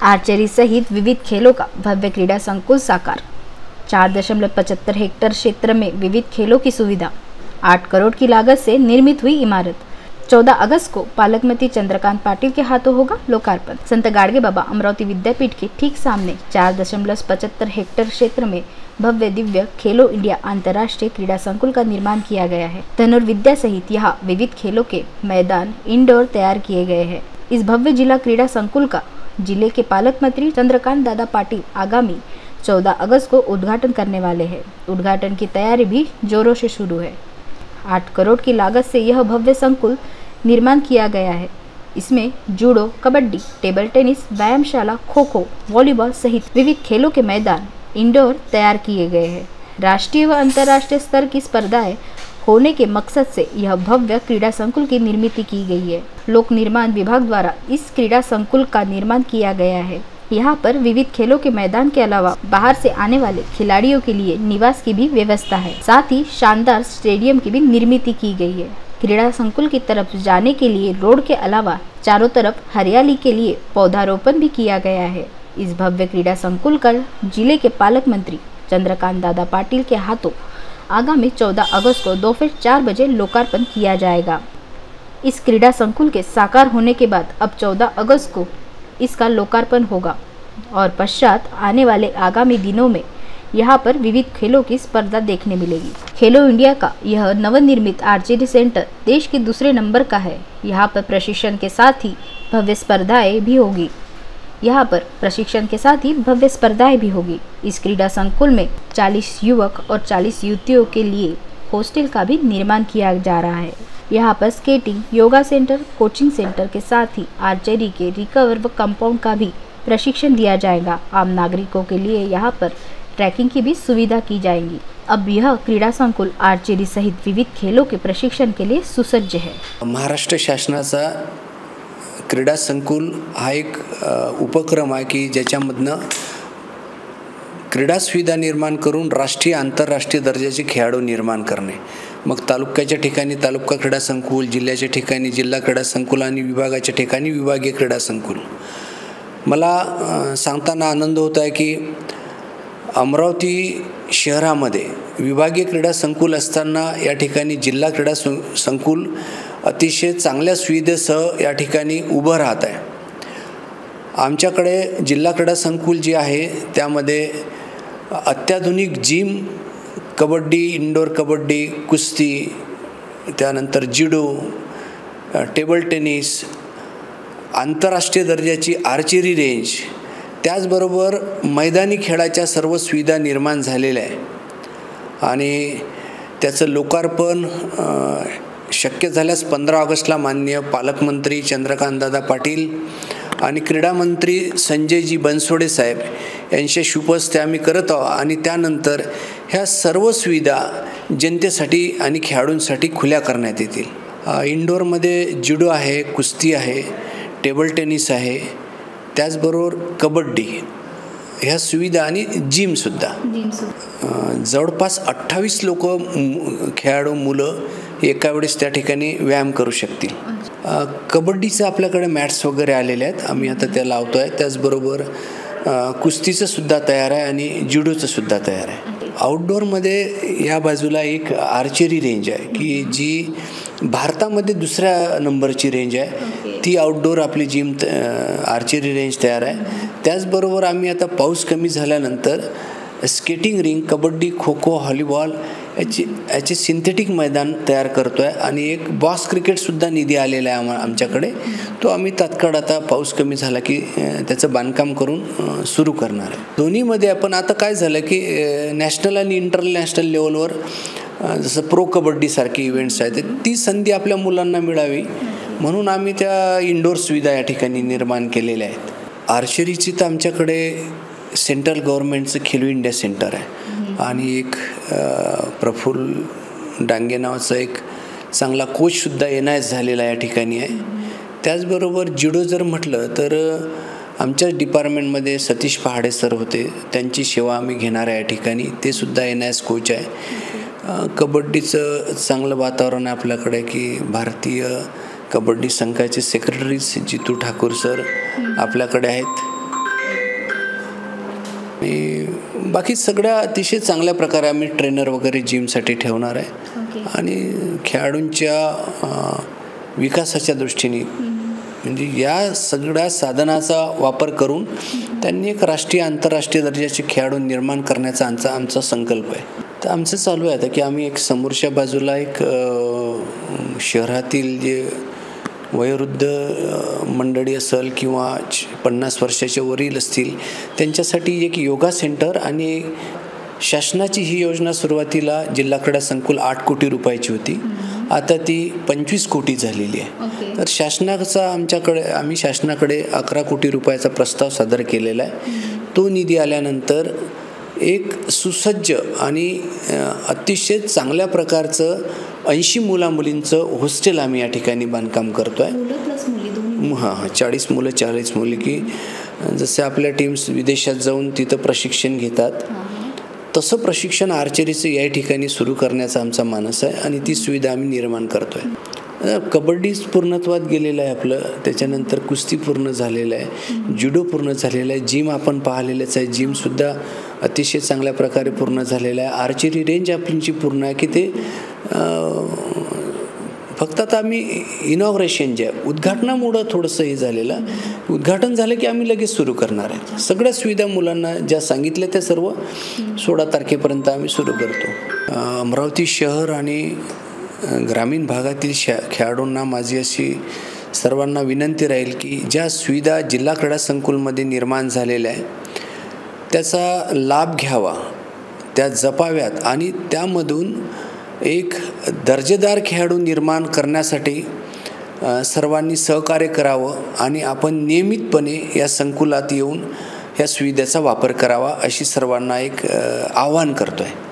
Archery सहित विविध खेलों का भव्य क्रीड़ा संकुल साकार। 4.75 हेक्टेयर क्षेत्र में विविध खेलों की सुविधा। 8 करोड़ की लागत से निर्मित हुई इमारत। 14 अगस्त को पालक मंत्री चंद्रकांत पाटिल के हाथों होगा लोकार्पण। संत गाडगे बाबा अमरावती विद्यापीठ के ठीक सामने 4.75 हेक्टेयर क्षेत्र में भव्य दिव्य खेलो इंडिया अंतर्राष्ट्रीय क्रीड़ा संकुल का निर्माण किया गया है। धनुर्विद्या सहित यहाँ विविध खेलों के मैदान इंडोर तैयार किए गए हैं। इस भव्य जिला क्रीड़ा संकुल का जिले के पालक मंत्री चंद्रकांत दादा पाटिल आगामी 14 अगस्त को उद्घाटन करने वाले हैं। उद्घाटन की तैयारी भी जोरों से शुरू है। 8 करोड़ की लागत से यह भव्य संकुल निर्माण किया गया है। इसमें जूडो, कबड्डी, टेबल टेनिस, व्यायामशाला, खो खो, वॉलीबॉल सहित विविध खेलों के मैदान इंडोर तैयार किए गए हैं। राष्ट्रीय व अंतर्राष्ट्रीय स्तर की स्पर्धाएं होने के मकसद से यह भव्य क्रीड़ा संकुल की निर्मित की गई है। लोक निर्माण विभाग द्वारा इस क्रीड़ा संकुल का निर्माण किया गया है। यहाँ पर विविध खेलों के मैदान के अलावा बाहर से आने वाले खिलाड़ियों के लिए निवास की भी व्यवस्था है। साथ ही शानदार स्टेडियम की भी निर्मित की गई है। क्रीड़ा संकुल की तरफ जाने के लिए रोड के अलावा चारों तरफ हरियाली के लिए पौधारोपण भी किया गया है। इस भव्य क्रीड़ा संकुल का जिले के पालक मंत्री चंद्रकांत दादा पाटिल के हाथों आगामी 14 अगस्त को दोपहर 4 बजे लोकार्पण किया जाएगा। इस क्रीड़ा संकुल के साकार होने के बाद अब 14 अगस्त को इसका लोकार्पण होगा और पश्चात आने वाले आगामी दिनों में यहाँ पर विविध खेलों की स्पर्धा देखने मिलेगी। खेलो इंडिया का यह नवनिर्मित आर्चरी सेंटर देश के दूसरे नंबर का है। यहाँ पर प्रशिक्षण के साथ ही भव्य स्पर्धाएं भी होगी। इस क्रीड़ा संकुल में 40 युवक और 40 युवतियों के लिए हॉस्टल का भी निर्माण किया जा रहा है। यहाँ पर skating, yoga centre, coaching centre के साथ ही आर्चरी के रिकवर व कंपाउंड का भी प्रशिक्षण दिया जाएगा। आम नागरिकों के लिए यहाँ पर ट्रैकिंग की भी सुविधा की जाएगी। अब यह क्रीडा संकुल आर्चरी सहित विविध खेलों के प्रशिक्षण के लिए सुसज्ज है। महाराष्ट्र शासनाचा क्रीडा संकुल हा एक उपक्रम आहे की ज्याच्यामधनं क्रीडा सुविधा निर्माण करून राष्ट्रीय आंतरराष्ट्रीय दर्जाचे खेळाडू निर्माण करणे। मग तालुक्याच्या ठिकाणी तालुका क्रीडा संकुल, जिल्ह्याच्या ठिकाणी जिल्हा क्रीडा संकुल आणि विभागाच्या ठिकाणी विभागीय क्रीडा संकुल। मला सांगताना आनंद होत आहे की अमरावती शहरामध्ये विभागीय क्रीडा संकुल असताना या ठिकाणी जिल्हा क्रीडा संकुल अतिशय चांगल्या सुविधेसह या ठिकाणी उभं राहत आहे। आमच्याकडे जिल्हा क्रीडा संकुल जे आहे त्यामध्ये अत्याधुनिक जिम, कबड्डी, इंडोर कबड्डी, कुस्ती, त्यानंतर जुडो, टेबल टेनिस, आंतरराष्ट्रीय दर्जाची आर्चरी रेंज, त्याचबरोबर मैदानी खेळाच्या सर्व सुविधा निर्माण झालेल्या आहे आणि त्याचं लोकार्पण शक्य झाल्यास 15 ऑगस्टला माननीय पालकमंत्री चंद्रकांतदादा पाटील आणि क्रीडा मंत्री संजयजी बनसोडे साहेब यांच्या शुभ हस्ते आम्ही करत आहोत आणि त्यानंतर ह्या सर्व सुविधा जनतेसाठी आणि खेळाडूंसाठी खुल्या करण्यात येतील। इंडोरमध्ये जुडो आहे, कुस्ती आहे, टेबल टेनिस आहे, त्याचबरोबर कबड्डी ह्या सुविधा आणि जिमसुद्धा। जवळपास 28 लोक खेळाडू मुलं एका वेळेस त्या ठिकाणी व्यायाम करू शकतील। कबड्डीचं आपल्याकडे मॅट्स वगैरे आलेले आहेत, आम्ही आता त्या लावतो आहे। त्याचबरोबर कुस्तीचं सुद्धा तयार आहे आणि जुडोचं सुद्धा तयार आहे। आउटडोअरमध्ये या बाजूला एक आर्चरी रेंज आहे की जी भारतामध्ये दुसऱ्या नंबरची रेंज आहे। ती आउटडोअर आपली जिम आर्चरी रेंज तयार आहे। त्याचबरोबर आम्ही आता पाऊस कमी झाल्यानंतर skating ring, kabaddi, kho kho, volleyball याचे सिंथेटिक मैदान तयार करतो आहे आणि एक बॉक्स क्रिकेटसुद्धा निधी आलेला आहे आमच्याकडे। तो आम्ही तात्काळ आता पाऊस कमी झाला की त्याचं बांधकाम करून सुरू करणार आहे। दोन्हीमध्ये आपण आता काय झालं की नॅशनल आणि इंटरनॅशनल लेवलवर जसं प्रो कबड्डीसारखे इव्हेंट्स आहेत ती संधी आपल्या मुलांना मिळावी म्हणून आम्ही त्या इंडोर सुविधा या ठिकाणी निर्माण केलेल्या आहेत। आर्चरीची तर आमच्याकडे सेंट्रल गव्हर्नमेंटचं खेलो इंडिया सेंटर आहे आणि एक प्रफुल्ल डांगे नावाचा एक चांगला कोचसुद्धा NIS झालेला या ठिकाणी आहे। त्याचबरोबर जुडो जर म्हटलं तर आमच्याच डिपार्टमेंटमध्ये सतीश पहाडे सर होते, त्यांची सेवा आम्ही घेणार आहे या ठिकाणी, ते सुद्धा NIS कोच आहे। कबड्डीचं चांगलं वातावरण आहे आपल्याकडे की भारतीय कबड्डी संघाचे सेक्रेटरी जितू ठाकूर सर आपल्याकडे आहेत। आणि बाकी सगळ्या अतिशय चांगल्या प्रकारे आम्ही ट्रेनर वगैरे जिमसाठी ठेवणार आहे आणि खेळाडूंच्या विकासाच्या दृष्टीने म्हणजे या सगळ्या साधनाचा वापर करून त्यांनी एक राष्ट्रीय आंतरराष्ट्रीय दर्जाचे खेळाडू निर्माण करण्याचा आमचा संकल्प आहे. तर आमचं चालू आहे आता की आम्ही एक समोरच्या बाजूला एक शहरातील जे वयोवृद्ध मंडळी असेल किंवा 50 वर्षाच्या वरील असतील त्यांच्यासाठी एक योगा सेंटर आणि शासनाची ही योजना सुरुवातीला जिल्हा क्रीडा संकुल 8 कोटी रुपयाची होती, आता ती 25 कोटी झालेली आहे. तर आम्ही शासनाकडे 11 कोटी रुपयाचा प्रस्ताव सादर केलेला आहे. तो निधी आल्यानंतर एक सुसज्ज आणि अतिशय चांगल्या प्रकारचं 80 मुलामुलींचं हॉस्टेल आम्ही या ठिकाणी बांधकाम करतो आहे. हां 40 मुलं 40 मुली की जसे आपल्या टीम्स विदेशात जाऊन तिथं प्रशिक्षण घेतात तसं प्रशिक्षण आर्चरीचं या ठिकाणी सुरू करण्याचा आमचा मानस आहे आणि ती सुविधा आम्ही निर्माण करतो आहे. कबड्डी पूर्णत्वात गेलेलं आहे आपलं, त्याच्यानंतर कुस्ती पूर्ण झालेलं आहे, जुडो पूर्ण झालेलं आहे, जिम आपण पाहिलेलंच आहे, जिमसुद्धा अतिशय चांगल्या प्रकारे पूर्ण झालेलं आहे. आर्चरी रेंज आपलीची पूर्ण आहे की ते फक्त आता आम्ही इनॉग्रेशन जे आहे उद्घाटनामुळं थोडंसं हे झालेलं, उद्घाटन झालं की आम्ही लगेच सुरू करणार आहे. सगळ्या सुविधा मुलांना ज्या सांगितल्या त्या सर्व 16 तारखेपर्यंत आम्ही सुरू करतो. अमरावती शहर आणि ग्रामीण भागातील खेळाडूंना माझी अशी सर्वांना विनंती राहील की ज्या सुविधा जिल्हा क्रीडा संकुलमध्ये निर्माण झालेल्या आहे त्याचा लाभ घ्यावा, त्या जपाव्यात आणि त्यामधून एक दर्जेदार खेळाडू निर्माण करण्यासाठी सर्वांनी सहकार्य करावं आणि आपण नियमितपणे या संकुलात येऊन या सुविधेचा वापर करावा अशी सर्वांना एक आवाहन करतो आहे.